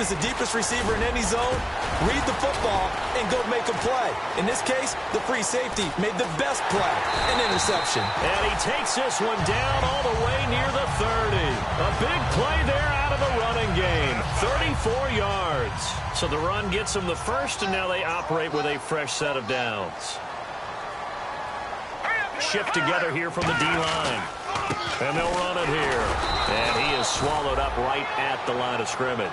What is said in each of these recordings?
is the deepest receiver in any zone, read the football and go make a play. In this case, the free safety made the best play, an interception. And he takes this one down all the way near the 30. A big play there out of the running game. 34 yards. So the run gets them the first, and now they operate with a fresh set of downs. Shift together here from the D-line. And they'll run it here. And he is swallowed up right at the line of scrimmage.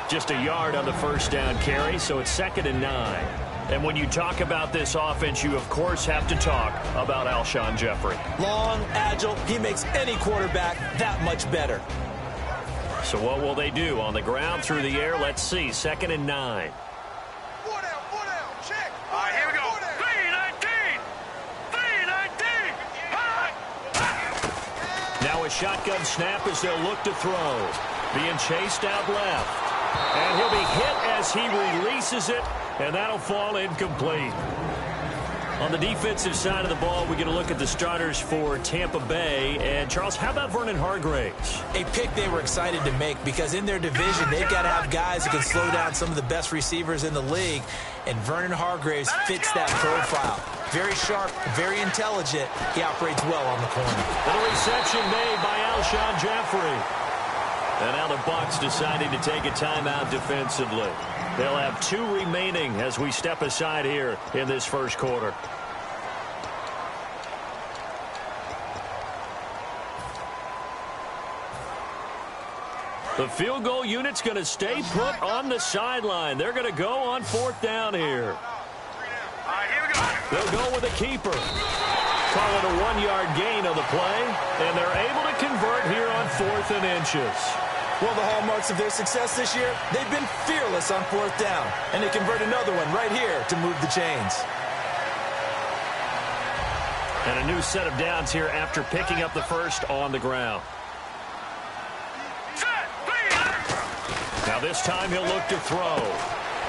Just a yard on the first down carry, so it's 2nd and 9. And when you talk about this offense, you, of course, have to talk about Alshon Jeffrey. Long, agile, he makes any quarterback that much better. So what will they do? On the ground, through the air, let's see. 2nd and 9. Check. All right, here we go. 3-19. Now a shotgun snap as they'll look to throw. Being chased out left. And he'll be hit as he releases it, and that'll fall incomplete. On the defensive side of the ball, we get a look at the starters for Tampa Bay. And, Charles, how about Vernon Hargreaves? A pick they were excited to make because in their division, they've got to have guys who can slow down some of the best receivers in the league. And Vernon Hargreaves fits that profile. Very sharp, very intelligent. He operates well on the corner. And a reception made by Alshon Jeffrey. And now the Bucs deciding to take a timeout defensively. They'll have 2 remaining as we step aside here in this first quarter. The field goal unit's going to stay put on the sideline. They're going to go on 4th down here. All right, here we go. They'll go with a keeper. Call it a 1-yard gain on the play, and they're able to convert here on 4th and inches. Well, the hallmarks of their success this year, they've been fearless on 4th down. And they convert another one right here to move the chains. And a new set of downs here after picking up the first on the ground. Now this time he'll look to throw.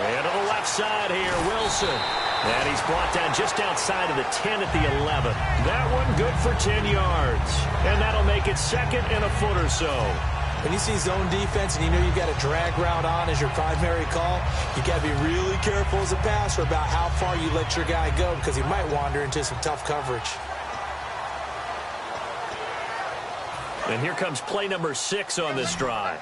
And to the left side here, Wilson. And he's brought down just outside of the 10 at the 11. That one good for 10 yards. And that'll make it 2nd and a foot or so. When you see zone defense and you know you've got a drag route on as your primary call, you got to be really careful as a passer about how far you let your guy go because he might wander into some tough coverage. And here comes play number 6 on this drive.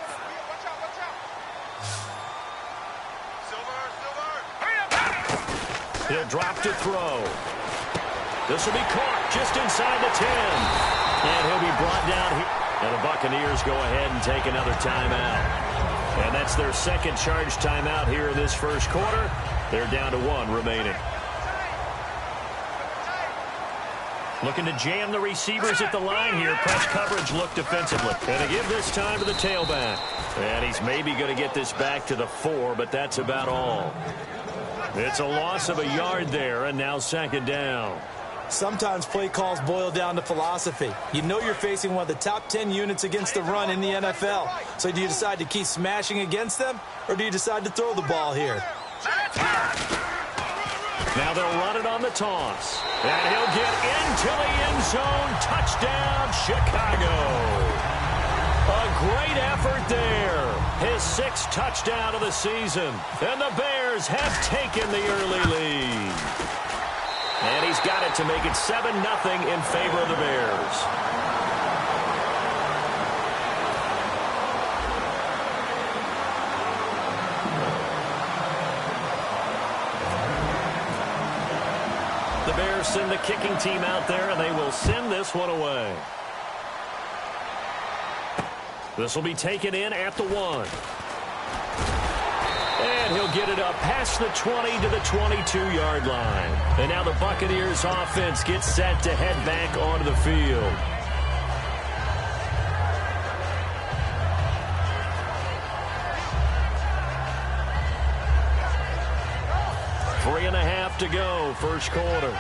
He'll drop to throw. This will be caught just inside the 10. And he'll be brought down here. And the Buccaneers go ahead and take another timeout. And that's their 2nd charge timeout here in this first quarter. They're down to 1 remaining. Looking to jam the receivers at the line here. Press coverage look defensively. And to give this time to the tailback. And he's maybe going to get this back to the 4, but that's about all. It's a loss of a yard there, and now 2nd down. Sometimes play calls boil down to philosophy. You know you're facing one of the top 10 units against the run in the NFL. So do you decide to keep smashing against them, or do you decide to throw the ball here? Now they'll run it on the toss. And he'll get into the end zone. Touchdown, Chicago. A great effort there. His 6th touchdown of the season. And the Bears have taken the early lead. And he's got it to make it 7-0 in favor of the Bears. The Bears send the kicking team out there, and they will send this one away. This will be taken in at the 1. And he'll get it up past the 20 to the 22-yard line. And now the Buccaneers offense gets set to head back onto the field. Three and a half to go, first quarter.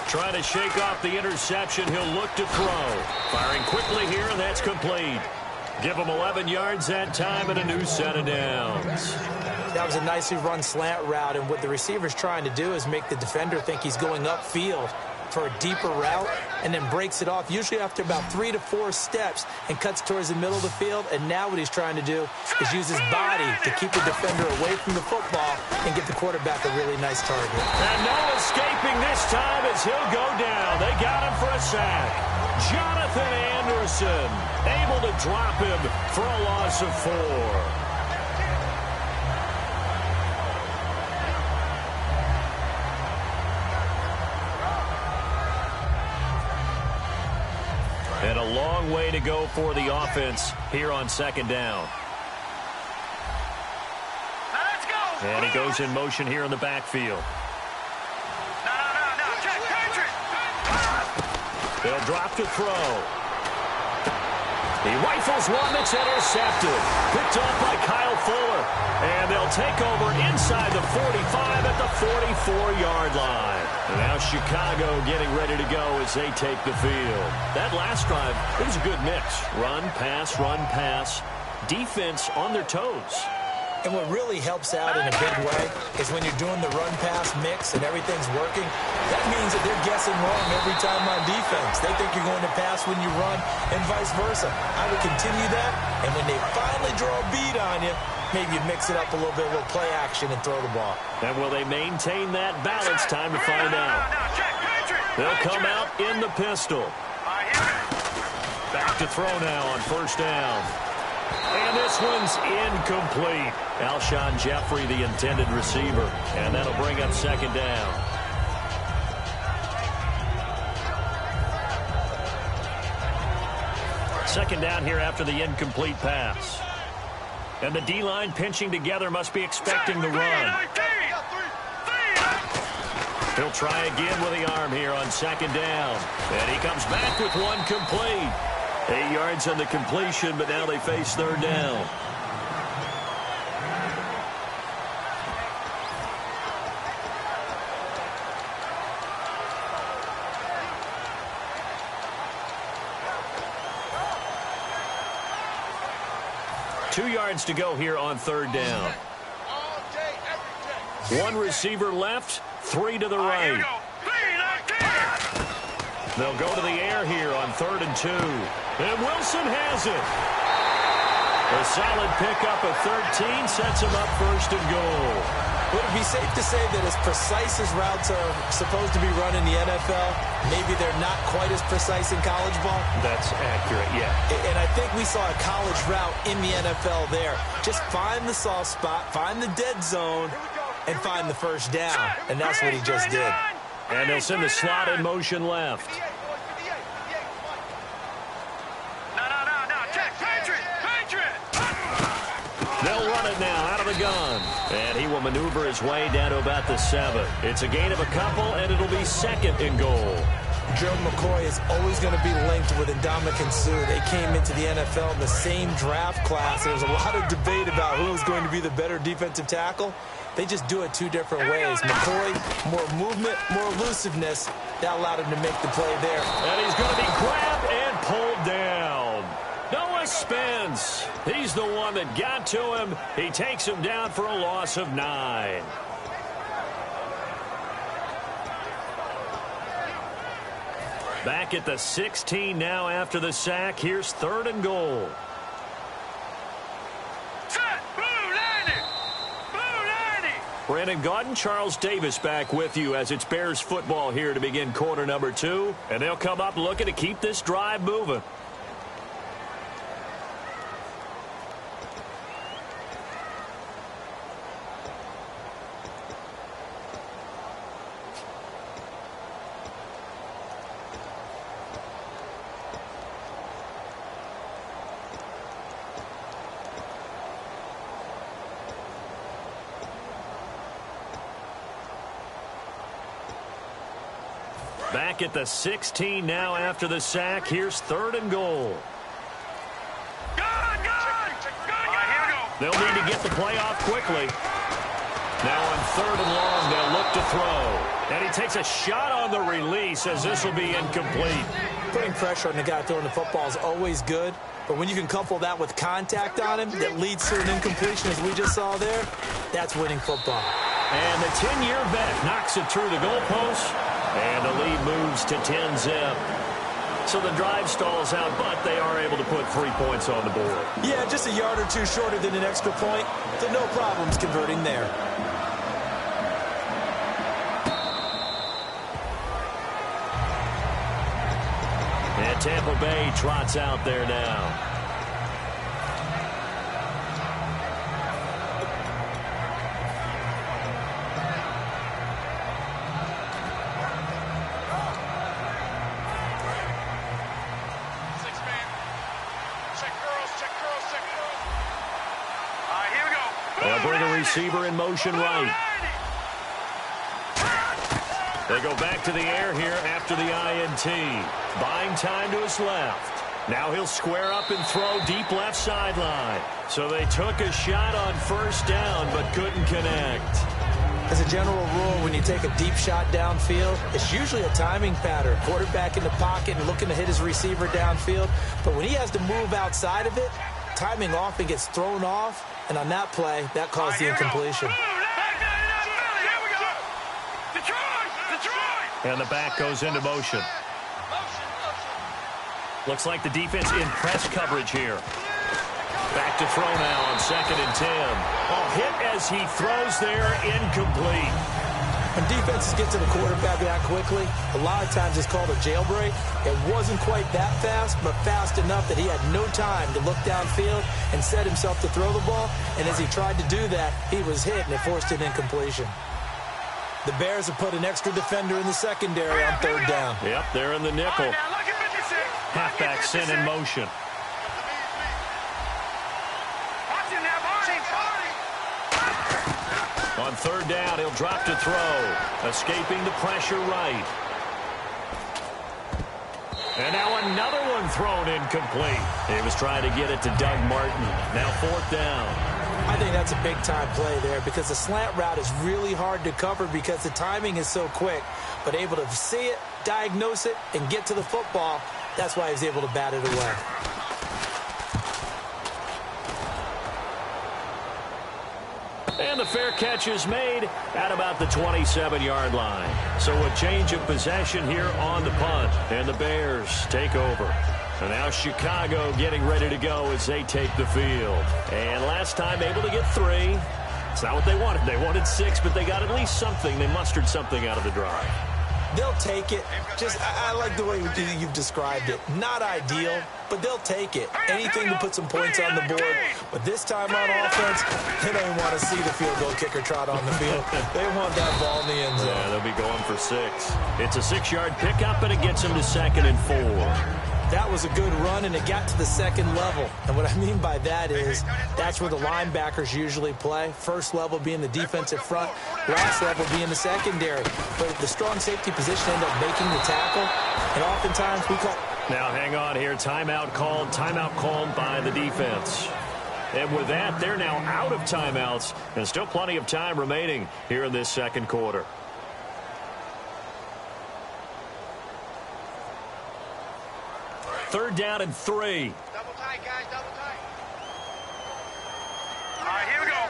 Trying to shake off the interception. He'll look to throw. Firing quickly here, and that's complete. Give him 11 yards that time and a new set of downs. That was a nicely run slant route, and what the receiver's trying to do is make the defender think he's going upfield. for a deeper route and then breaks it off, usually after about 3 to 4 steps, and cuts towards the middle of the field. And now what he's trying to do is use his body to keep the defender away from the football and get the quarterback a really nice target. And no escaping this time as he'll go down. They got him for a sack. Jonathan Anderson able to drop him for a loss of 4. And a long way to go for the offense here on second down. Now let's go. And he goes in motion here in the backfield. No. Check, Patrick. They'll drop to throw. He rifles one that's intercepted. Picked off by Kyle Fuller. And they'll take over inside the 45 at the 44-yard line. And now Chicago getting ready to go as they take the field. That last drive, it was a good mix. Run, pass. Defense on their toes. And what really helps out in a big way is when you're doing the run-pass mix and everything's working, that means that they're guessing wrong every time on defense. They think you're going to pass when you run and vice versa. I would continue that, and when they finally draw a bead on you, maybe you mix it up a little bit, a little play action, and throw the ball. And will they maintain that balance? Time to find out. They'll come out in the pistol. Back to throw now on first down. And this one's incomplete. Alshon Jeffrey, the intended receiver. And that'll bring up second down. Second down here after the incomplete pass. And the D-line pinching together must be expecting the run. He'll try again with the arm here on second down. And he comes back with one complete. 8 yards on the completion, but now they face third down. Two yards to go here on third down. One receiver left, 3 to the right. They'll go to the air here on 3rd and 2. And Wilson has it. A solid pickup of 13 sets him up 1st and goal. Would it be safe to say that as precise as routes are supposed to be run in the NFL, maybe they're not quite as precise in college ball? That's accurate, yeah. And I think we saw a college route in the NFL there. Just find the soft spot, find the dead zone, and find the first down. And that's what he just did. And they'll send the slot in motion left. They'll run it now out of the gun. And he will maneuver his way down to about the 7. It's a gain of a couple, and it'll be 2nd and goal. Joe McCoy is always going to be linked with Ndamukong Suh. They came into the NFL in the same draft class. There was a lot of debate about who was going to be the better defensive tackle. They just do it 2 different ways. McCoy, more movement, more elusiveness. That allowed him to make the play there. And he's going to be grabbed and pulled down. Noah Spence. He's the one that got to him. He takes him down for a loss of 9. Back at the 16 now after the sack. Here's 3rd and goal. Brandon Gaudin, Charles Davis back with you as it's Bears football here to begin quarter number 2. And they'll come up looking to keep this drive moving. Back at the 16 now after the sack. Here's 3rd and goal. They'll need to get the play off quickly. Now on 3rd and long, they'll look to throw. And he takes a shot on the release as this will be incomplete. Putting pressure on the guy throwing the football is always good. But when you can couple that with contact on him that leads to an incompletion, as we just saw there, that's winning football. And the 10-year vet knocks it through the goalpost. And the lead moves Braves to 10-zip. So the drive stalls out, but they are able to put 3 points on the board. Yeah, just a yard or two shorter than an extra point, so no problems converting there. And Tampa Bay trots out there now. They'll bring a receiver in motion right. They go back to the air here after the INT. Buying time to his left. Now he'll square up and throw deep left sideline. So they took a shot on first down but couldn't connect. As a general rule, when you take a deep shot downfield, it's usually a timing pattern. Quarterback in the pocket and looking to hit his receiver downfield. But when he has to move outside of it, timing often gets thrown off. And on that play, that caused the incompletion. And the back goes into motion. Looks like the defense in press coverage here. Back to throw now on 2nd and 10. A hit as he throws there, incomplete. When defenses get to the quarterback that quickly, a lot of times it's called a jailbreak. It wasn't quite that fast, but fast enough that he had no time to look downfield and set himself to throw the ball. And as he tried to do that, he was hit, and it forced an incompletion. The Bears have put an extra defender in the secondary on 3rd down. Yep, they're in the nickel. Halfback sent in motion. On 3rd down, he'll drop to throw. Escaping the pressure right. And now another one thrown incomplete. He was trying to get it to Doug Martin. Now 4th down. I think that's a big-time play there because the slant route is really hard to cover because the timing is so quick. But able to see it, diagnose it, and get to the football, that's why he was able to bat it away. And the fair catch is made at about the 27-yard line. So a change of possession here on the punt. And the Bears take over. And now Chicago getting ready to go as they take the field. And last time able to get 3. It's not what they wanted. They wanted 6, but they got at least something. They mustered something out of the drive. They'll take it. I like the way you've described it. Not ideal, but they'll take it. Anything to put some points on the board. But this time on offense, they don't even want to see the field goal kicker trot on the field. They want that ball in the end zone. Yeah, they'll be going for 6. It's a 6-yard pickup, and it gets them to 2nd and 4. That was a good run, and it got to the 2nd level. And what I mean by that is that's where the linebackers usually play. First level being the defensive front, last level being the secondary. But the strong safety position ended up making the tackle, and oftentimes we call... Now hang on here. Timeout called by the defense. And with that, they're now out of timeouts, and still plenty of time remaining here in this 2nd quarter. Third down and 3. Double tight, guys, double tight. All right, here we go.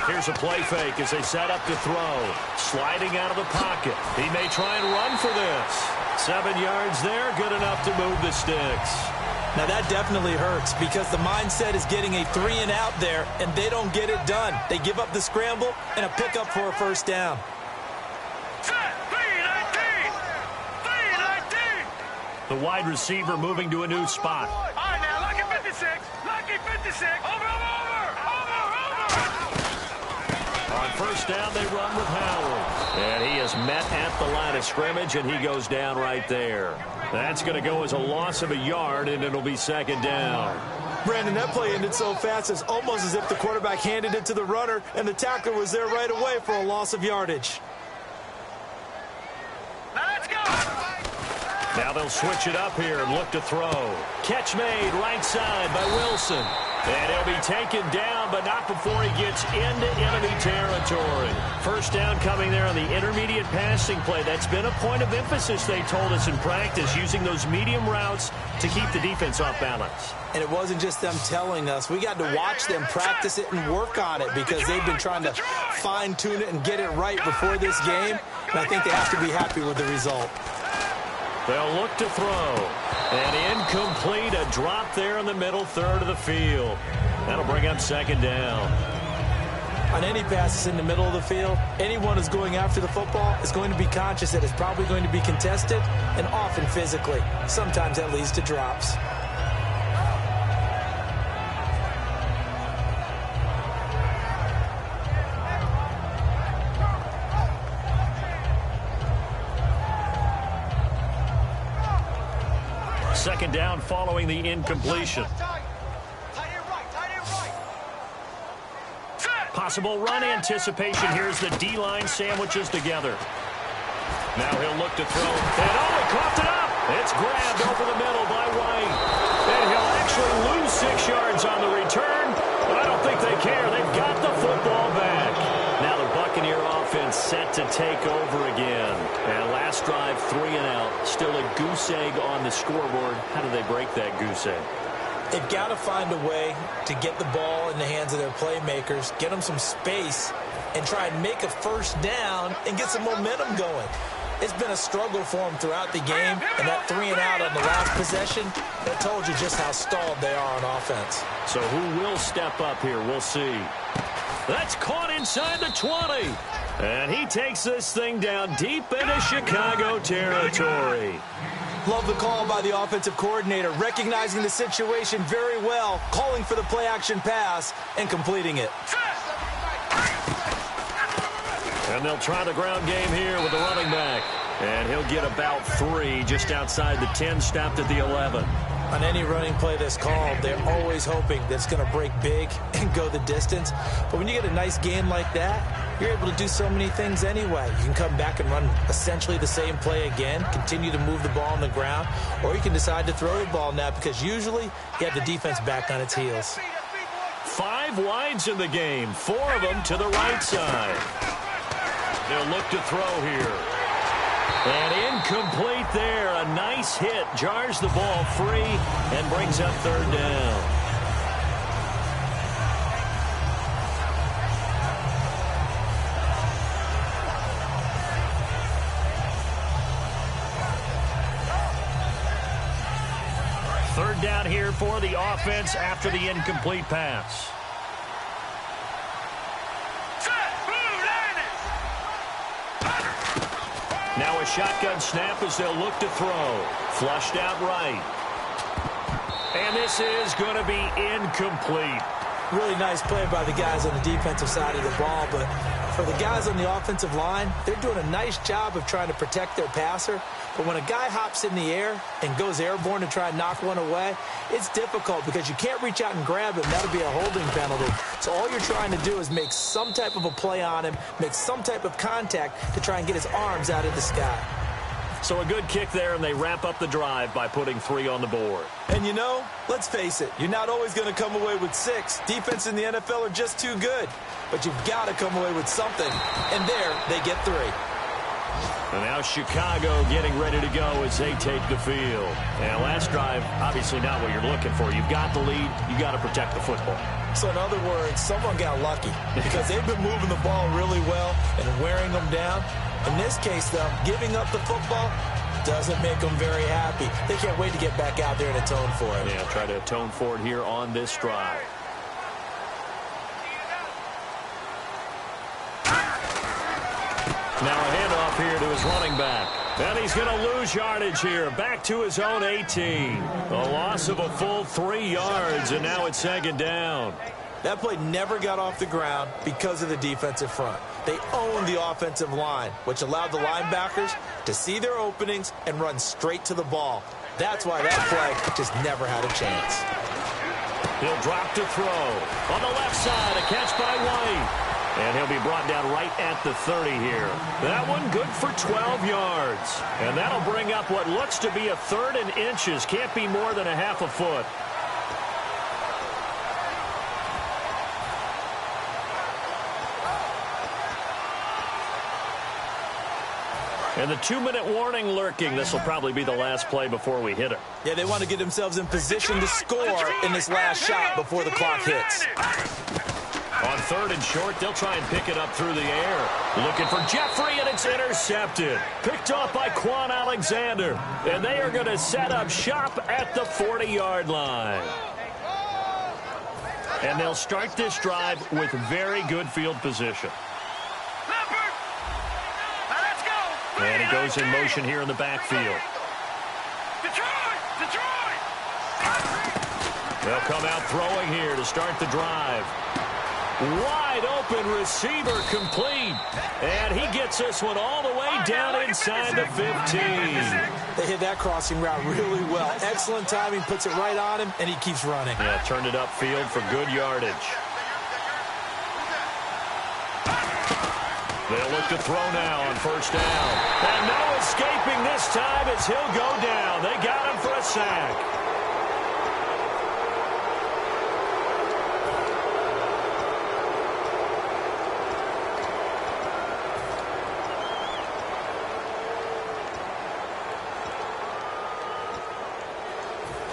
Here's a play fake as they set up to throw. Sliding out of the pocket. He may try and run for this. 7 yards there, good enough to move the sticks. Now that definitely hurts because the mindset is getting a 3 and out there, and they don't get it done. They give up the scramble and a pickup for a first down. The wide receiver moving to a new spot. All right, now, lucky 56. Lucky 56. Over. On first down, they run with Howard. And he is met at the line of scrimmage, and he goes down right there. That's going to go as a loss of a yard, and it'll be 2nd down. Brandon, that play ended so fast, it's almost as if the quarterback handed it to the runner, and the tackler was there right away for a loss of yardage. Now let's go. Now they'll switch it up here and look to throw. Catch made right side by Wilson. And he'll be taken down, but not before he gets into enemy territory. First down coming there on the intermediate passing play. That's been a point of emphasis, they told us in practice, using those medium routes to keep the defense off balance. And it wasn't just them telling us. We got to watch them practice it and work on it because they've been trying to fine-tune it and get it right before this game. And I think they have to be happy with the result. They'll look to throw. And incomplete, a drop there in the middle third of the field. That'll bring up second down. On any passes in the middle of the field, anyone who's going after the football is going to be conscious that it's probably going to be contested and often physically. Sometimes that leads to drops. Second down following the incompletion. Possible run anticipation. Here's the D-line sandwiches together. Now he'll look to throw. And he coughed it up. It's grabbed over the middle by White. And he'll actually lose 6 yards on the return. But I don't think they care. They've got the football back. Now the Buccaneer offense set to take over again. And last drive, 3 and out. Still a goose egg on the scoreboard. How do they break that goose egg? They've got to find a way to get the ball in the hands of their playmakers, get them some space, and try and make a first down and get some momentum going. It's been a struggle for them throughout the game, and that 3 and out on the last possession, that told you just how stalled they are on offense. So who will step up here? We'll see. That's caught inside the 20. And he takes this thing down deep into Chicago territory. Love the call by the offensive coordinator, recognizing the situation very well, calling for the play-action pass, and completing it. And they'll try the ground game here with the running back. And he'll get about 3 just outside the 10, stopped at the 11. On any running play that's called, they're always hoping that it's going to break big and go the distance. But when you get a nice game like that, you're able to do so many things anyway. You can come back and run essentially the same play again, continue to move the ball on the ground, or you can decide to throw the ball now because usually you have the defense back on its heels. 5 wides in the game, 4 of them to the right side. They'll look to throw here. And incomplete there. A nice hit. Jars the ball free and brings up third down. Third down here for the offense after the incomplete pass. Now a shotgun snap as they'll look to throw. Flushed out right. And this is going to be incomplete. Really nice play by the guys on the defensive side of the ball, but for the guys on the offensive line, they're doing a nice job of trying to protect their passer. But when a guy hops in the air and goes airborne to try and knock one away, it's difficult because you can't reach out and grab him. That'll be a holding penalty. So all you're trying to do is make some type of a play on him, make some type of contact to try and get his arms out of the sky. So a good kick there, and they wrap up the drive by putting 3 on the board. And you know, let's face it, you're not always going to come away with 6. Defense in the NFL are just too good. But you've got to come away with something. And there, they get 3. And now Chicago getting ready to go as they take the field. And last drive, obviously not what you're looking for. You've got the lead. You've got to protect the football. So in other words, someone got lucky because they've been moving the ball really well and wearing them down. In this case, though, giving up the football doesn't make them very happy. They can't wait to get back out there and atone for it. Yeah, try to atone for it here on this drive. Now a handoff here to his running back. And he's going to lose yardage here. Back to his own 18. A loss of a full 3 yards, and now it's second down. That play never got off the ground because of the defensive front. They owned the offensive line, which allowed the linebackers to see their openings and run straight to the ball. That's why that play just never had a chance. He'll drop to throw. On the left side, a catch by White. And he'll be brought down right at the 30 here. That one good for 12 yards. And that'll bring up what looks to be a 3rd and inches. Can't be more than a half a foot. And the 2-minute warning lurking. This will probably be the last play before we hit it. Yeah, they want to get themselves in position to score in this last shot before the clock hits. On 3rd and short, they'll try and pick it up through the air. Looking for Jeffrey, and it's intercepted. Picked off by Quan Alexander. And they are going to set up shop at the 40-yard line. And they'll start this drive with very good field position. And he goes in motion here in the backfield. They'll come out throwing here to start the drive. Wide open receiver complete. And he gets this one all the way down inside the 15. They hit that crossing route really well. Excellent timing, puts it right on him, and he keeps running. Yeah, turned it upfield for good yardage. They'll look to throw now on 1st down. And no escaping this time as he'll go down. They got him for a sack.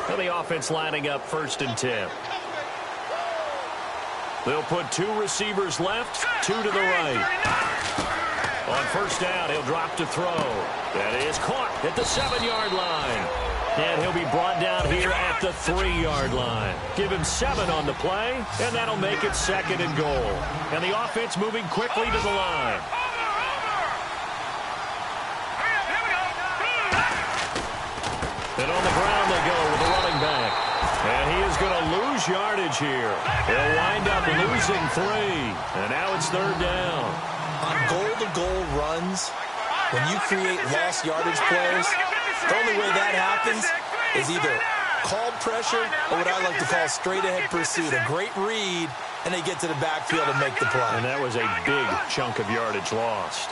And the offense lining up 1st and 10. They'll put 2 receivers left, 2 to the right. On 1st down, he'll drop to throw. That is caught at the 7-yard line. And he'll be brought down here at the 3-yard line. Give him 7 on the play, and that'll make it 2nd and goal. And the offense moving quickly to the line. And on the ground they go with the running back. And he is going to lose yardage here. He'll wind up losing 3. And now it's 3rd down. On goal-to-goal runs, when you create lost yardage plays, the only way that happens is either called pressure or what I like to call straight-ahead pursuit. A great read, and they get to the backfield and make the play. And that was a big chunk of yardage lost.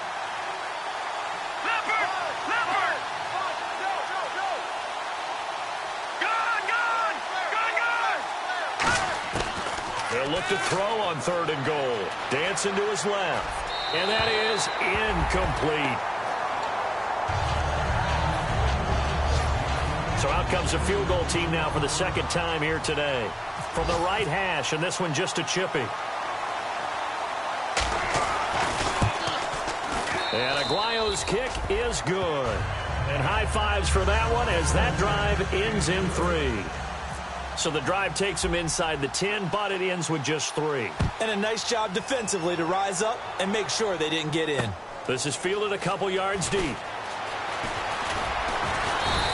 They'll look to throw on 3rd and goal. Dancing to his left. And that is incomplete. So out comes a field goal team now for the 2nd time here today. From the right hash, and this one just a chippy. And Aguayo's kick is good. And high fives for that one as that drive ends in 3. So the drive takes them inside the 10, but it ends with just 3. And a nice job defensively to rise up and make sure they didn't get in. This is fielded a couple yards deep.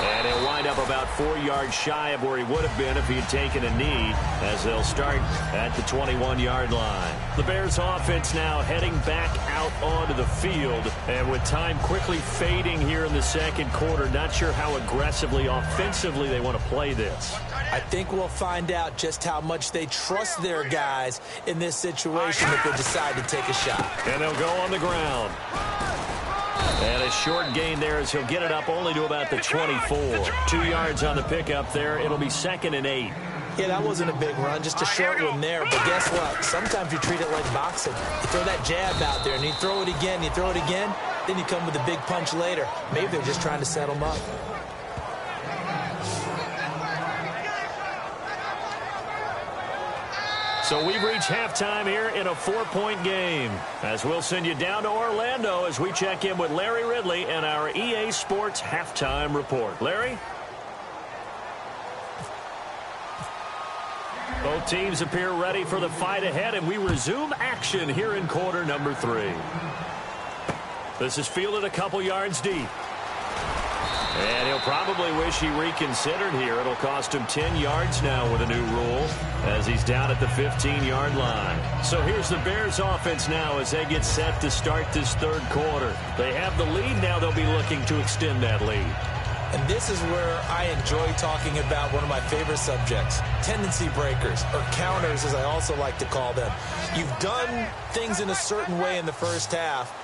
And he'll wind up about 4 yards shy of where he would have been if he had taken a knee, as they'll start at the 21-yard line. The Bears offense now heading back out onto the field, and with time quickly fading here in the 2nd quarter, not sure how aggressively offensively they want to play this. I think we'll find out just how much they trust their guys in this situation if they decide to take a shot. And they'll go on the ground. And a short gain there as he'll get it up only to about the 24. 2 yards on the pickup there. It'll be 2nd and 8. Yeah, that wasn't a big run, just a short one there. But guess what? Sometimes you treat it like boxing. You throw that jab out there, and you throw it again, you throw it again, then you come with a big punch later. Maybe they're just trying to set them up. So we've reached halftime here in a 4-point game. As we'll send you down to Orlando as we check in with Larry Ridley and our EA Sports Halftime Report. Larry? Both teams appear ready for the fight ahead, and we resume action here in quarter number 3. This is fielded a couple yards deep. And he'll probably wish he reconsidered here. It'll cost him 10 yards now with a new rule as he's down at the 15-yard line. So here's the Bears offense now as they get set to start this 3rd quarter. They have the lead now. They'll be looking to extend that lead. And this is where I enjoy talking about one of my favorite subjects, tendency breakers, or counters as I also like to call them. You've done things in a certain way in the first half,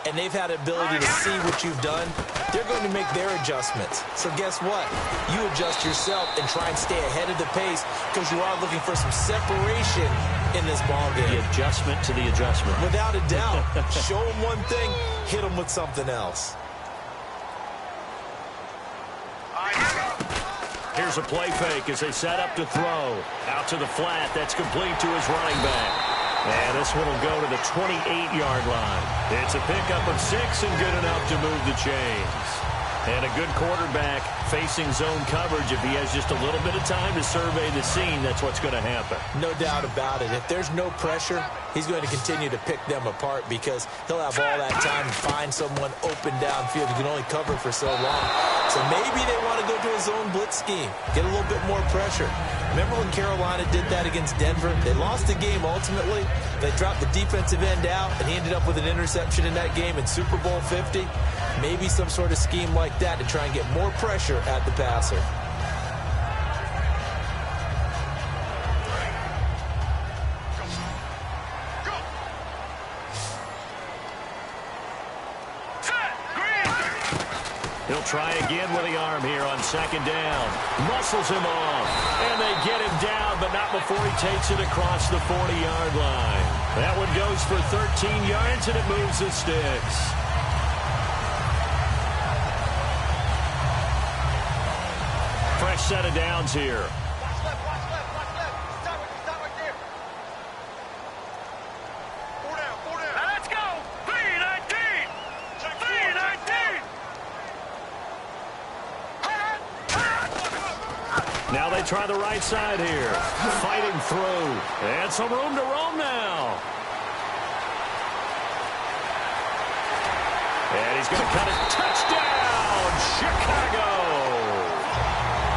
and they've had the ability to see what you've done. They're going to make their adjustments. So guess what? You adjust yourself and try and stay ahead of the pace because you are looking for some separation in this ball game. The adjustment to the adjustment. Without a doubt. Show them one thing, hit them with something else. Here's a play fake as they set up to throw. Out to the flat. That's complete to his running back. And this one will go to the 28-yard line. It's a pickup of 6 and good enough to move the chains. And a good quarterback facing zone coverage. If he has just a little bit of time to survey the scene, that's what's going to happen. No doubt about it. If there's no pressure, he's going to continue to pick them apart because he'll have all that time to find someone open downfield. He can only cover for so long. So maybe they want to go to a zone blitz scheme, get a little bit more pressure. Remember when Carolina did that against Denver? They lost the game ultimately. They dropped the defensive end out, and he ended up with an interception in that game in Super Bowl 50. Maybe some sort of scheme like that to try and get more pressure at the passer. He'll try again with the arm here on second down. Muscles him off. And they get him down, but not before he takes it across the 40-yard line. That one goes for 13 yards, and it moves the sticks. Fresh set of downs here. Now they try the right side here. Fighting through. And some room to roam now. And he's going to cut it. Touchdown, Chicago.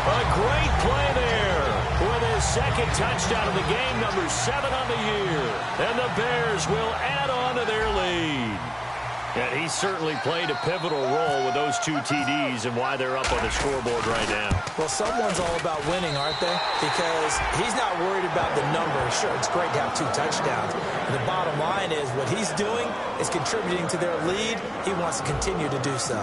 A great play there with his second touchdown of the game, number 7 on the year. And the Bears will add on to their lead. And he certainly played a pivotal role with those 2 TDs and why they're up on the scoreboard right now. Well, someone's all about winning, aren't they? Because he's not worried about the number. Sure, it's great to have 2 touchdowns. And the bottom line is what he's doing is contributing to their lead. He wants to continue to do so.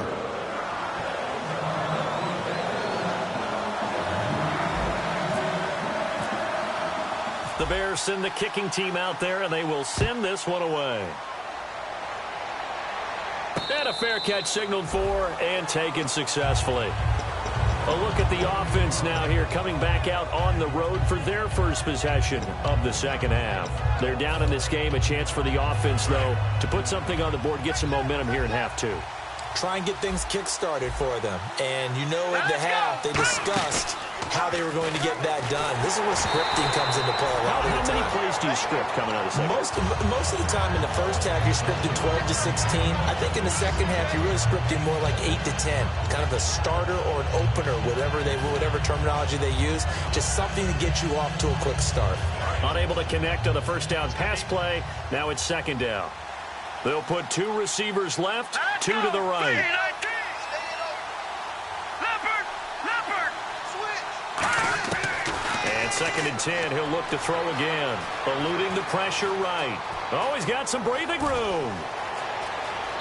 The Bears send the kicking team out there, and they will send this one away. And a fair catch signaled for and taken successfully. A look at the offense now here, coming back out on the road for their first possession of the second half. They're down in this game. A chance for the offense, though, to put something on the board, get some momentum here in half 2. Try and get things kick-started for them. And you know at the half, they discussed how they were going to get that done. This is where scripting comes into play a lot of the time. How many plays do you script coming out of the second? Most of the time in the first half, you're scripting 12 to 16. I think in the second half, you're really scripting more like 8 to 10. Kind of a starter or an opener, whatever terminology they use. Just something to get you off to a quick start. Unable to connect on the first down pass play. Now it's second down. They'll put 2 receivers left, 2 to the right. And second and 10, he'll look to throw again. Eluding the pressure right. Oh, he's got some breathing room.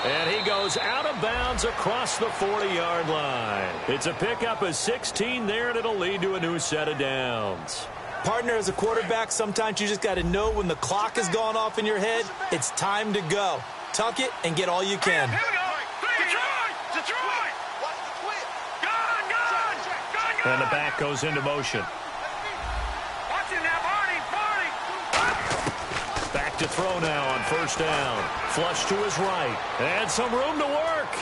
And he goes out of bounds across the 40-yard line. It's a pickup of 16 there, and it'll lead to a new set of downs. Partner, as a quarterback, sometimes you just got to know when the clock has gone off in your head, it's time to go. Tuck it and get all you can. Here we go. Detroit. Watch the twist. Gun. And the back goes into motion. Watch him now, Barney. Back to throw now on first down. Flush to his right. And some room to work.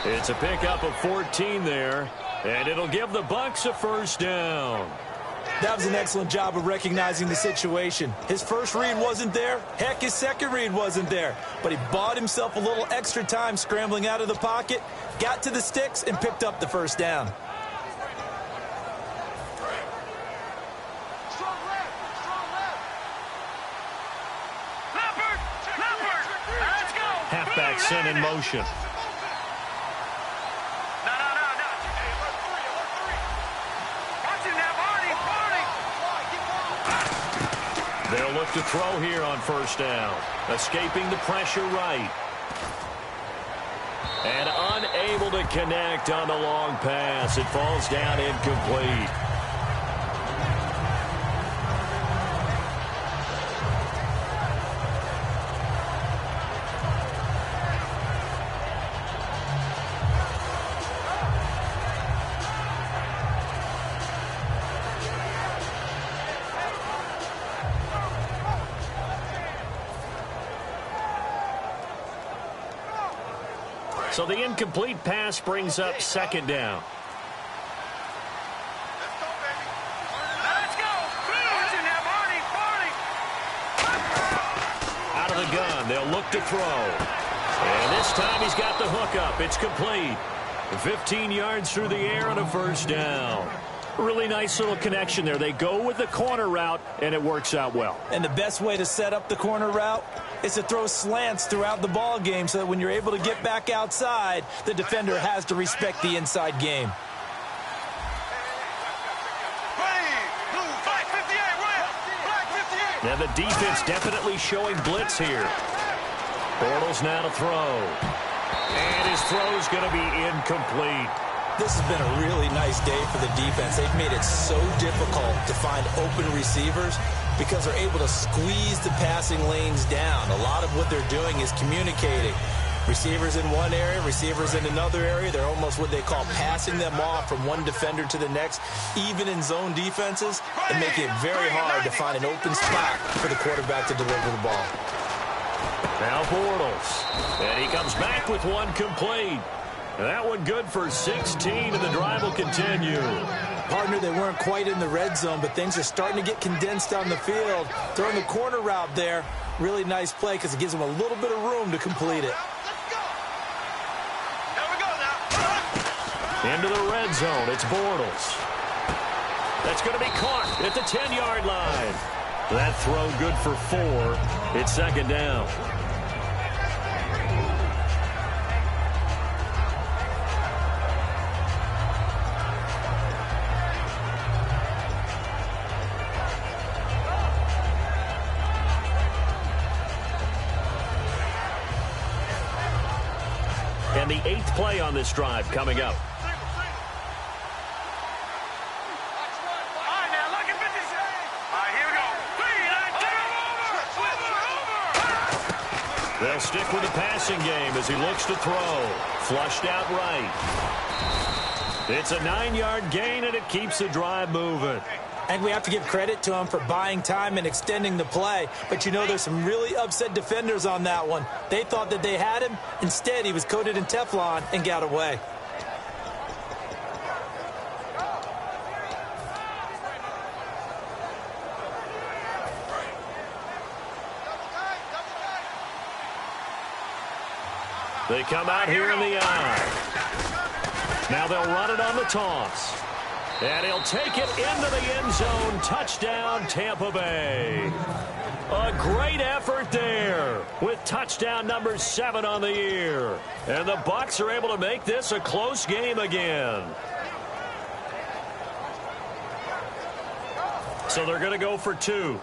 It's a pickup of 14 there. And it'll give the Bucs a first down. That was an excellent job of recognizing the situation. His first read wasn't there. Heck, his second read wasn't there. But he bought himself a little extra time scrambling out of the pocket, got to the sticks, and picked up the first down. Halfback sent in motion. look to throw here on first down. Escaping the pressure right. And unable to connect on the long pass. It falls down incomplete. So the incomplete pass brings up second down. Let's go, baby. Let's go. Barney. Out of the gun, they'll look to throw. And this time he's got the hook up. It's complete. 15 yards through the air on a first down. Really nice little connection there. They go with the corner route, and it works out well. And the best way to set up the corner route is to throw slants throughout the ball game so that when you're able to get back outside, the defender has to respect the inside game. Now the defense definitely showing blitz here. Bortles now to throw. And his throw is going to be incomplete. This has been a really nice day for the defense. They've made it so difficult to find open receivers because they're able to squeeze the passing lanes down. A lot of what they're doing is communicating. Receivers in one area, receivers in another area. They're almost what they call passing them off from one defender to the next. Even in zone defenses, and make it very hard to find an open spot for the quarterback to deliver the ball. Now Bortles. And he comes back with one complete. That one good for 16, and the drive will continue. Partner, they weren't quite in the red zone, but things are starting to get condensed on the field. Throwing the corner route there, really nice play because it gives them a little bit of room to complete it. Into the red zone, it's Bortles. That's going to be caught at the 10-yard line. That throw good for 4. It's second down. And the 8th play on this drive coming up. They'll stick with the passing game as he looks to throw. Flushed out right. It's a 9-yard gain, and it keeps the drive moving. And we have to give credit to him for buying time and extending the play. But you know there's some really upset defenders on that one. They thought that they had him. Instead, he was coated in Teflon and got away. They come out here in the eye. Now they'll run it on the toss. And he'll take it into the end zone. Touchdown, Tampa Bay. A great effort there with touchdown number 7 on the year. And the Bucs are able to make this a close game again. So they're going to go for 2.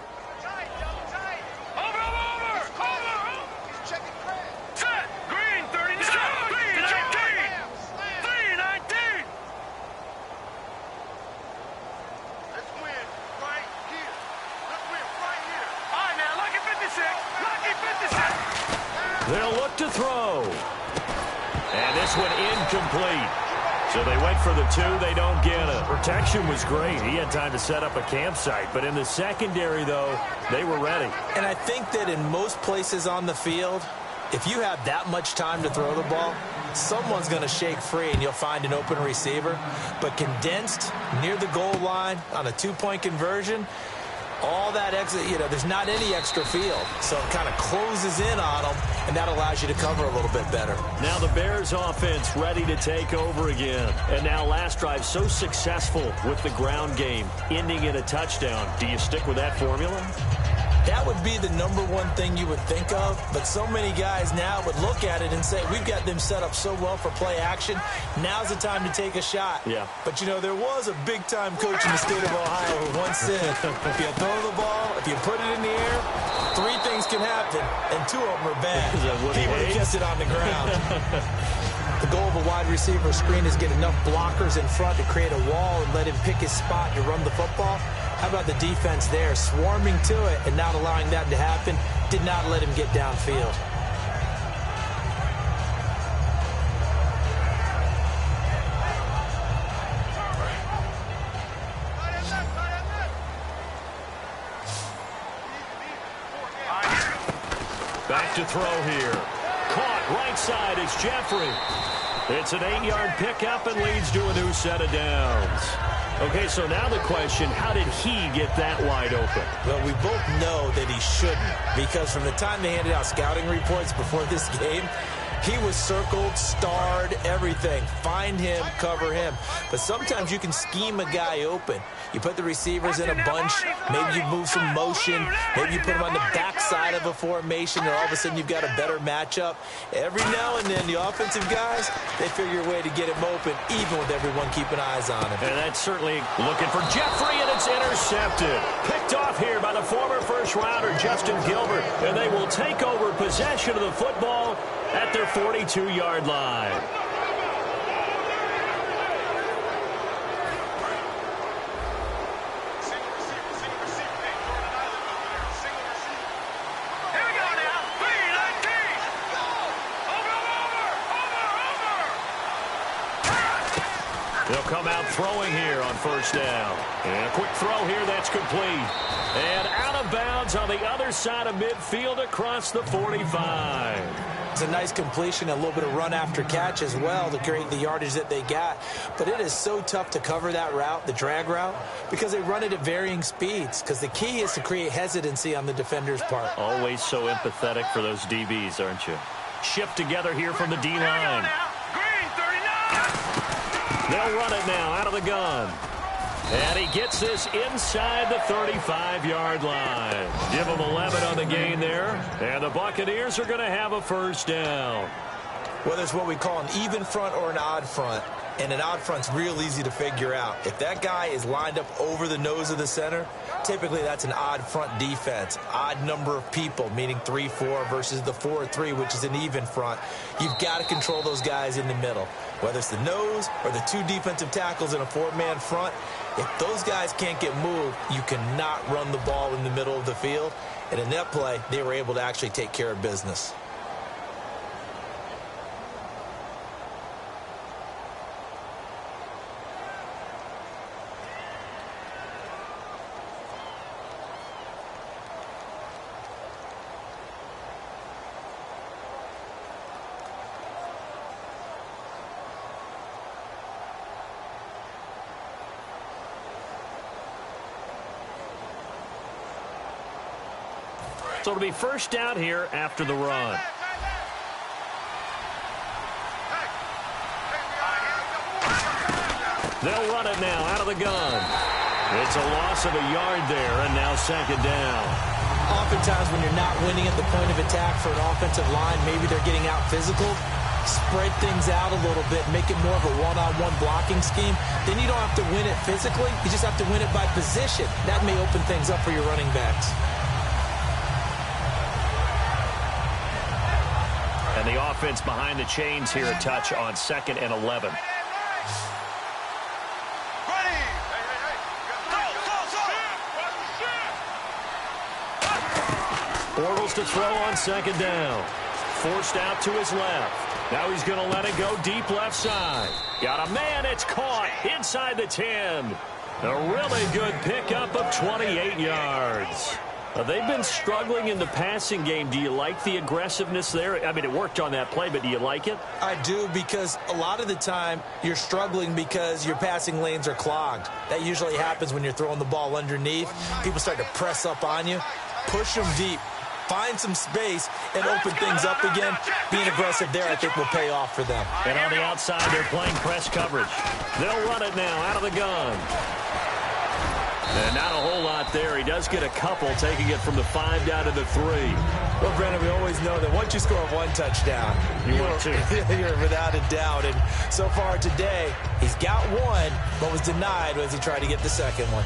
They'll look to throw. And this one incomplete. So they went for the 2. They don't get it. Protection was great. He had time to set up a campsite. But in the secondary, though, they were ready. And I think that in most places on the field, if you have that much time to throw the ball, someone's going to shake free and you'll find an open receiver. But condensed near the goal line on a 2-point conversion, all that exit, there's not any extra field. So it kind of closes in on them, and that allows you to cover a little bit better. Now the Bears offense ready to take over again. And now last drive so successful with the ground game, ending in a touchdown. Do you stick with that formula? That would be the number one thing you would think of, but so many guys now would look at it and say, we've got them set up so well for play action. Now's the time to take a shot. Yeah. But, you know, there was a big-time coach in the state of Ohio who once said, if you throw the ball, if you put it in the air, 3 things can happen, and 2 of them are bad. He would have kept it on the ground. The goal of a wide receiver screen is get enough blockers in front to create a wall and let him pick his spot to run the football. How about the defense there, swarming to it and not allowing that to happen? Did not let him get downfield. Back to throw here. Caught right side is Jeffrey. It's an 8-yard pickup and leads to a new set of downs. Okay, so now the question, how did he get that wide open? Well, we both know that he shouldn't, because from the time they handed out scouting reports before this game, he was circled, starred, everything. Find him, cover him. But sometimes you can scheme a guy open. You put the receivers in a bunch. Maybe you move some motion. Maybe you put them on the backside of a formation, and all of a sudden you've got a better matchup. Every now and then, the offensive guys, they figure a way to get him open, even with everyone keeping eyes on him. And that's certainly looking for Jeffrey, and it's intercepted. Picked off here by the former first-rounder, Justin Gilbert. And they will take over possession of the football at their 42-yard line. They'll come out throwing here on first down. And a quick throw here that's complete. And out of bounds on the other side of midfield across the 45. It's a nice completion, a little bit of run after catch as well to create the yardage that they got. But it is so tough to cover that route, the drag route, because they run it at varying speeds. Because the key is to create hesitancy on the defender's part. Always so empathetic for those DBs, aren't you? Shift together here from the D-line. They'll run it now out of the gun. And he gets this inside the 35-yard line. Give him 11 on the gain there. And the Buccaneers are going to have a first down. Whether it's what we call an even front or an odd front, and an odd front's real easy to figure out. If that guy is lined up over the nose of the center, typically that's an odd front defense. Odd number of people, meaning 3-4 versus the 4-3, which is an even front. You've got to control those guys in the middle. Whether it's the nose or the 2 defensive tackles in a 4-man front, if those guys can't get moved, you cannot run the ball in the middle of the field. And in that play, they were able to actually take care of business. So it'll be first down here after the run. They'll run it now out of the gun. It's a loss of a yard there, and now second down. Oftentimes when you're not winning at the point of attack for an offensive line, maybe they're getting out physical, spread things out a little bit, make it more of a one-on-one blocking scheme. Then you don't have to win it physically. You just have to win it by position. That may open things up for your running backs. And the offense behind the chains here a touch on 2nd and 11. Bortles to throw on 2nd down. Forced out to his left. Now he's going to let it go deep left side. Got a man, it's caught inside the 10. A really good pickup of 28 yards. They've been struggling in the passing game. Do you like the aggressiveness there? I mean, it worked on that play, but do you like it? I do, because a lot of the time you're struggling because your passing lanes are clogged. That usually happens when you're throwing the ball underneath. People start to press up on you. Push them deep. Find some space and open things up again. Being aggressive there, I think, will pay off for them. And on the outside, they're playing press coverage. They'll run it now out of the gun. And not a whole lot there. He does get a couple, taking it from the 5 down to the 3. Well, Brandon, we always know that once you score one touchdown, you're without a doubt. And so far today, he's got one, but was denied as he tried to get the second one.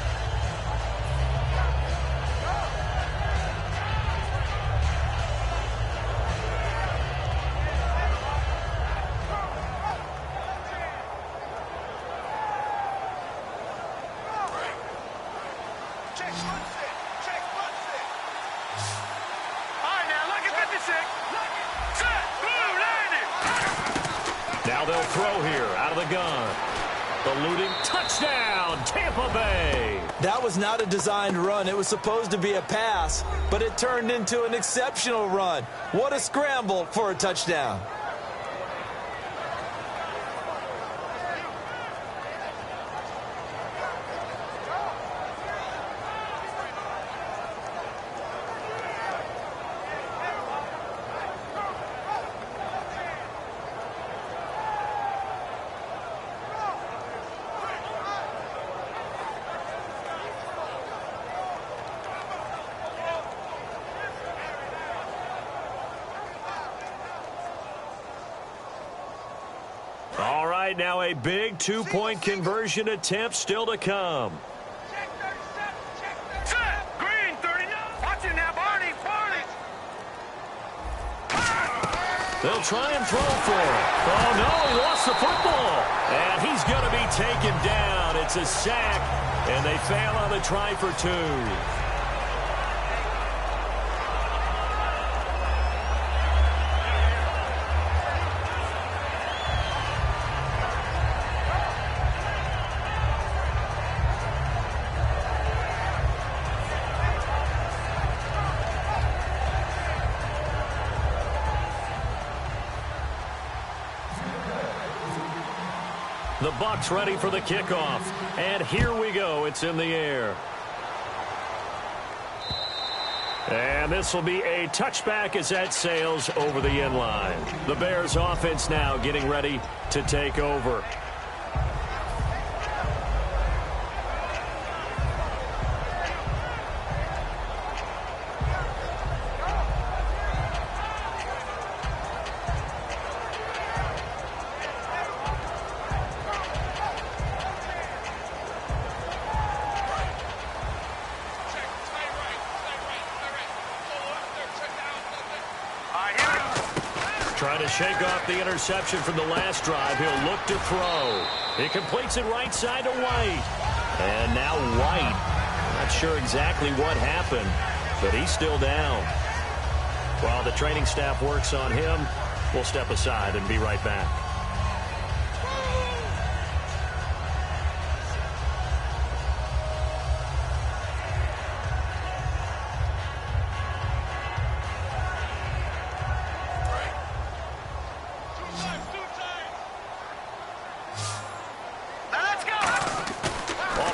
Now they'll throw here out of the gun. Eluding touchdown, Tampa Bay. That was not a designed run. It was supposed to be a pass, but it turned into an exceptional run. What a scramble for a touchdown. All right, now a big two-point conversion attempt still to come. Green, 39. Watch it now, Barney. They'll try and throw for it. Oh, no, he lost the football. And he's going to be taken down. It's a sack, and they fail on the try for 2. The Bucs ready for the kickoff. And here we go. It's in the air. And this will be a touchback as that sails over the end line. The Bears offense now getting ready to take over. Trying to shake off the interception from the last drive. He'll look to throw. He completes it right side to White. And now White. Not sure exactly what happened, but he's still down. While the training staff works on him, we'll step aside and be right back.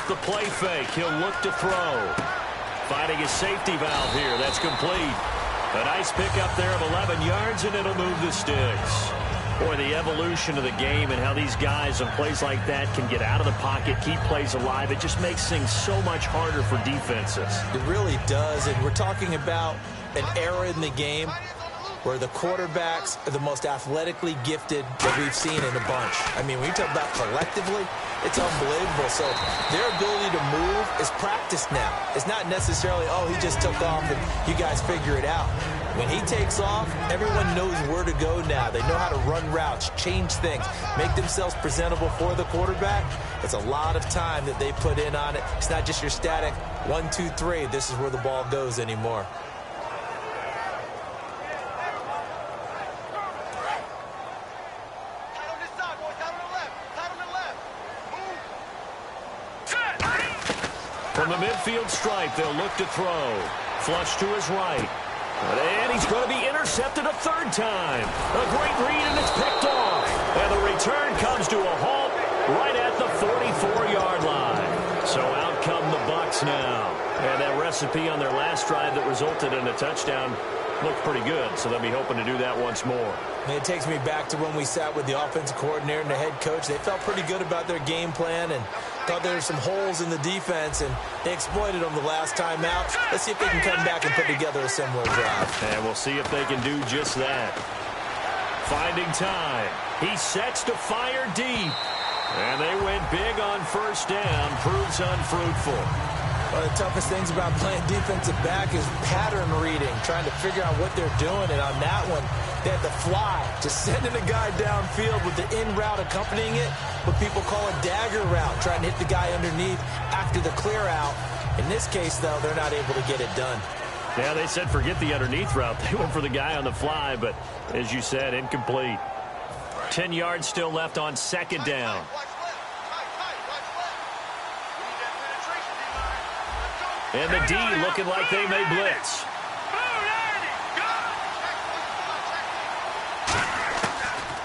The play fake. He'll look to throw. Finding his safety valve here. That's complete. A nice pickup there of 11 yards, and it'll move the sticks. Boy, the evolution of the game and how these guys on plays like that can get out of the pocket, keep plays alive, it just makes things so much harder for defenses. It really does, and we're talking about an era in the game where the quarterbacks are the most athletically gifted that we've seen in a bunch. I mean, when you talk about collectively, it's unbelievable. So their ability to move is practiced now. It's not necessarily, oh, he just took off and you guys figure it out. When he takes off, everyone knows where to go now. They know how to run routes, change things, make themselves presentable for the quarterback. It's a lot of time that they put in on it. It's not just your static 1, 2, 3. This is where the ball goes anymore. From the midfield stripe, they'll look to throw. Flush to his right. And he's going to be intercepted a third time. A great read, and it's picked off. And the return comes to a halt right at the 44-yard line. So out come the Bucs now. And that recipe on their last drive that resulted in a touchdown looked pretty good, so they'll be hoping to do that once more. And it takes me back to when we sat with the offensive coordinator and the head coach. They felt pretty good about their game plan, and Thought there were some holes in the defense, and they exploited them the last time out. Let's see if they can come back and put together a similar drive. And we'll see if they can do just that. Finding time. He sets to fire deep. And they went big on first down. Proves unfruitful. One of the toughest things about playing defensive back is pattern reading, trying to figure out what they're doing. And on that one, they had to fly, just sending a guy downfield with the in route accompanying it, what people call a dagger route, trying to hit the guy underneath after the clear out. In this case, though, they're not able to get it done. Yeah, they said forget the underneath route. They went for the guy on the fly, but as you said, incomplete. 10 yards still left on second down. And the D looking like they may blitz.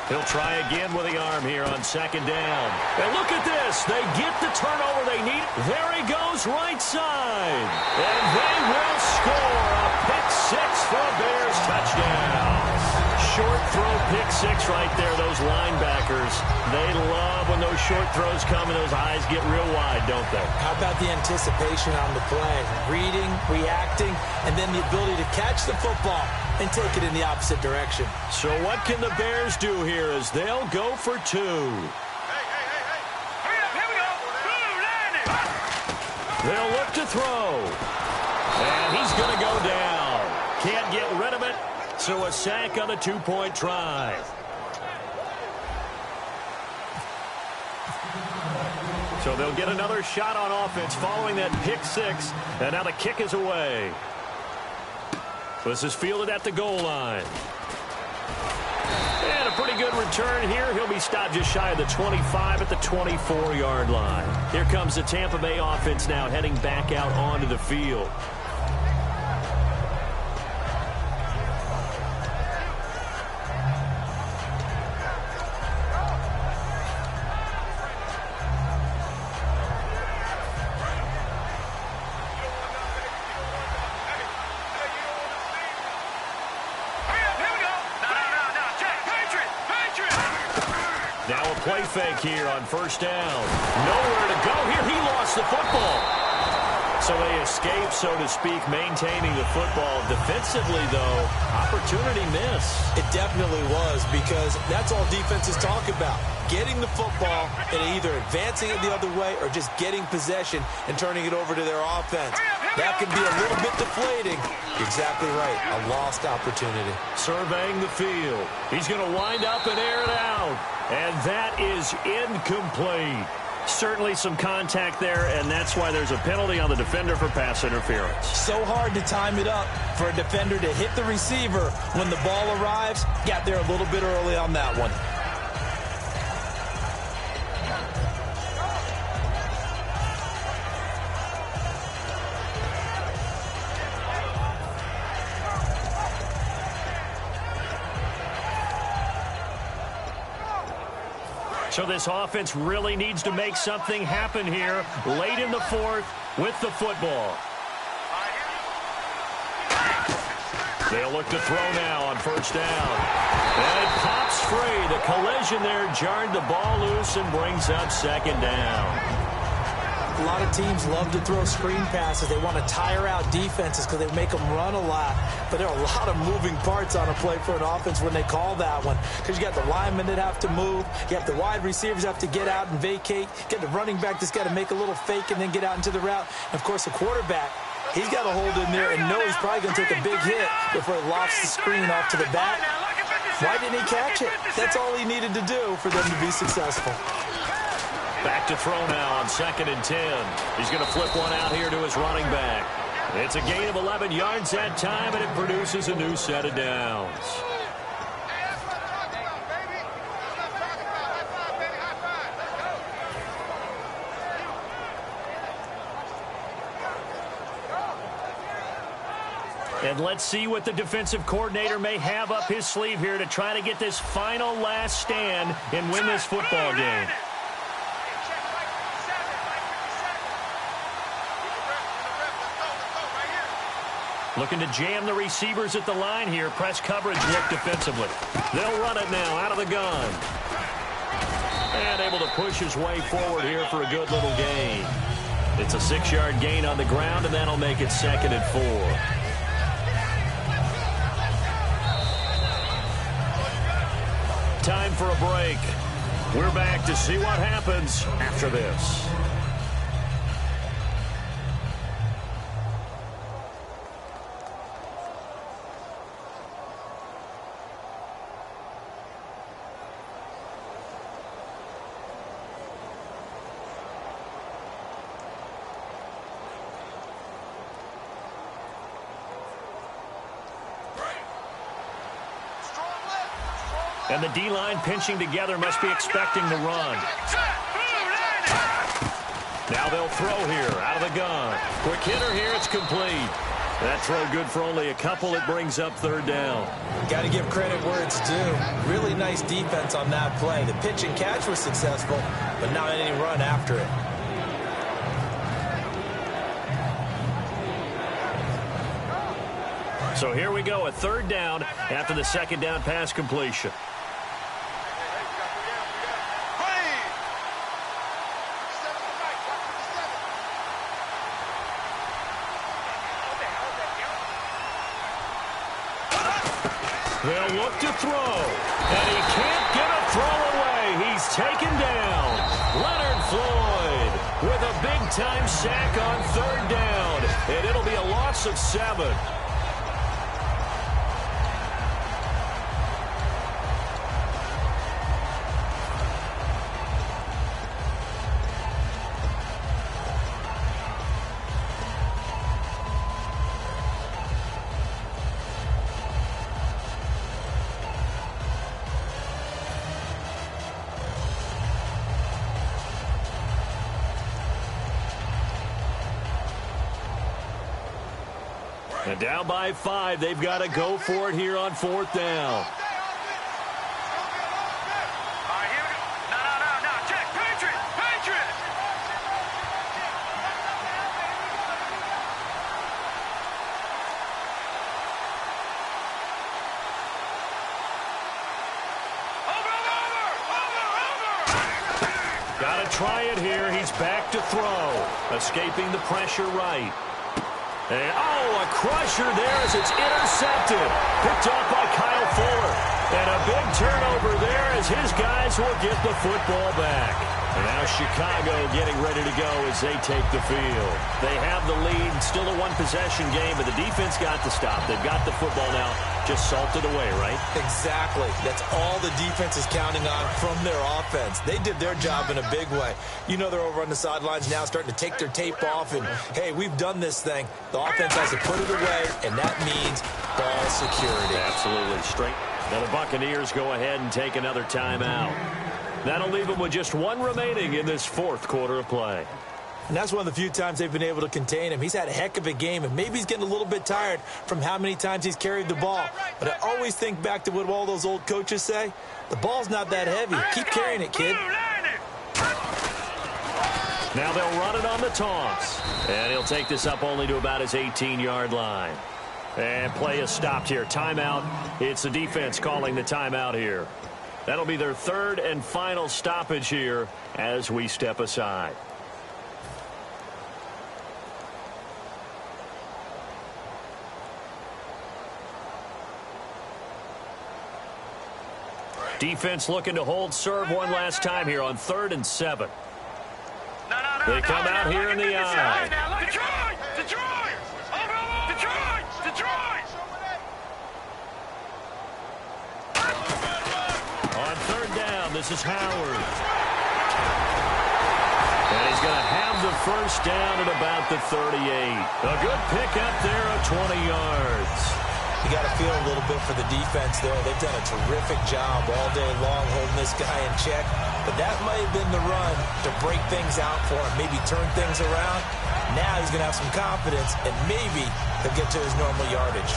He'll try again with the arm here on second down. And look at this. They get the turnover they need. There he goes, right side. And they will score a pick-6 for a Bears touchdown. Short throw pick-6 right there, those linebackers. They love when those short throws come and those eyes get real wide, don't they? How about the anticipation on the play? Reading, reacting, and then the ability to catch the football and take it in the opposite direction. So what can the Bears do here as they'll go for 2? Hurry up, here we go. They'll look to throw. And he's going to go down. Can't get rid of it. So a sack on the 2-point try. So they'll get another shot on offense following that pick-6. And now the kick is away. This is fielded at the goal line. And a pretty good return here. He'll be stopped just shy of the 25 at the 24-yard line. Here comes the Tampa Bay offense now heading back out onto the field. Now a play fake here on first down. Nowhere to go here. He lost the football. So they escape, so to speak, maintaining the football. Defensively, though, opportunity miss. It definitely was, because that's all defenses talk about. Getting the football and either advancing it the other way or just getting possession and turning it over to their offense. That can be a little bit deflating. Exactly right. A lost opportunity. Surveying the field. He's going to wind up and air it out. And that is incomplete. Certainly some contact there, and that's why there's a penalty on the defender for pass interference. So hard to time it up for a defender to hit the receiver when the ball arrives. Got there a little bit early on that one. So this offense really needs to make something happen here late in the fourth with the football. They'll look to throw now on first down. And it pops free. The collision there jarred the ball loose and brings up second down. A lot of teams love to throw screen passes. They want to tire out defenses because they make them run a lot. But there are a lot of moving parts on a play for an offense when they call that one. Because you got the linemen that have to move. You have the wide receivers have to get out and vacate. You got the running back that's got to make a little fake and then get out into the route. And, of course, the quarterback, he's got to hold in there and know he's probably going to take a big hit before he lofts the screen off to the back. Why didn't he catch it? That's all he needed to do for them to be successful. Back to throw now on 2nd and 10. He's going to flip one out here to his running back. It's a gain of 11 yards that time, and it produces a new set of downs. And let's see what the defensive coordinator may have up his sleeve here to try to get this final last stand and win this football game. Looking to jam the receivers at the line here. Press coverage look defensively. They'll run it now out of the gun. And able to push his way forward here for a good little gain. It's a 6-yard gain on the ground, and that'll make it 2nd and 4. Time for a break. We're back to see what happens after this. And the D-line pinching together must be expecting the run. Now they'll throw here out of the gun. Quick hitter here, it's complete. That throw good for only a couple. It brings up 3rd down. Got to give credit where it's due. Really nice defense on that play. The pitch and catch was successful, but not any run after it. So here we go, a 3rd down after the 2nd down pass completion. They'll look to throw, and he can't get a throw away. He's taken down. Leonard Floyd with a big-time sack on 3rd down, and it'll be a loss of 7. And down by 5, they've got to go for it here on 4th down. Got to try it here. He's back to throw. Escaping the pressure right. And, a crusher there as it's intercepted. Picked off by Kyle Fuller. And a big turnover there as his guys will get the football back. And now Chicago getting ready to go as they take the field. They have the lead. Still a one-possession game, but the defense got the stop. They've got the football now. Just salted away, right? Exactly. That's all the defense is counting on from their offense. They did their job in a big way. You know they're over on the sidelines now starting to take their tape off, and, hey, we've done this thing. The offense has to put it away, and that means ball security. Absolutely. Straight. Now the Buccaneers go ahead and take another timeout. That'll leave them with just 1 remaining in this 4th quarter of play. And that's one of the few times they've been able to contain him. He's had a heck of a game, and maybe he's getting a little bit tired from how many times he's carried the ball. But I always think back to what all those old coaches say. The ball's not that heavy. Keep carrying it, kid. Now they'll run it on the toss. And he'll take this up only to about his 18-yard line. And play is stopped here. Timeout. It's the defense calling the timeout here. That'll be their 3rd and final stoppage here as we step aside. Defense looking to hold serve one last time here on 3rd and 7. They come out here in the eye. On 3rd down, this is Howard. And he's going to have the 1st down at about the 38. A good pickup there of 20 yards. You got to feel a little bit for the defense there. They've done a terrific job all day long holding this guy in check. But that might have been the run to break things out for him, maybe turn things around. Now he's going to have some confidence, and maybe he'll get to his normal yardage.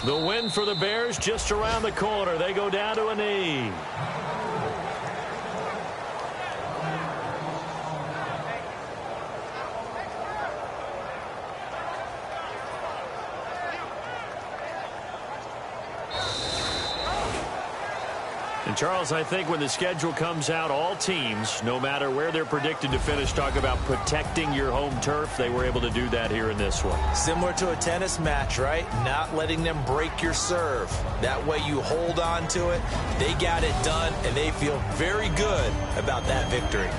The win win for the Bears just around the corner. They go down to a knee. And Charles, I think when the schedule comes out, all teams, no matter where they're predicted to finish, talk about protecting your home turf. They were able to do that here in this one. Similar to a tennis match, right? Not letting them break your serve. That way you hold on to it. They got it done, and they feel very good about that victory.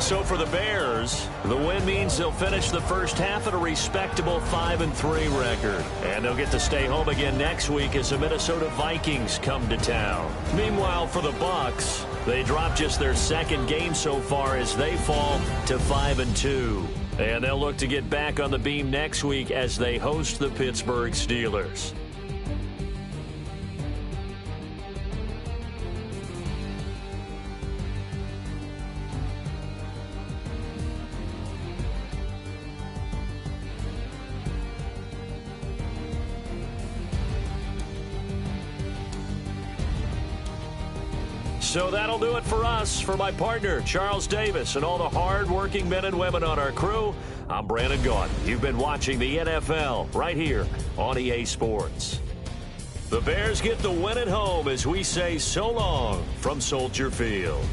So for the Bears, the win means they'll finish the first half at a respectable 5-3 record. And they'll get to stay home again next week as the Minnesota Vikings come to town. Meanwhile, for the Bucs, they drop just their second game so far as they fall to 5-2. And they'll look to get back on the beam next week as they host the Pittsburgh Steelers. So that'll do it for us. For my partner, Charles Davis, and all the hard-working men and women on our crew, I'm Brandon Gaudin. You've been watching the NFL right here on EA Sports. The Bears get the win at home as we say so long from Soldier Field.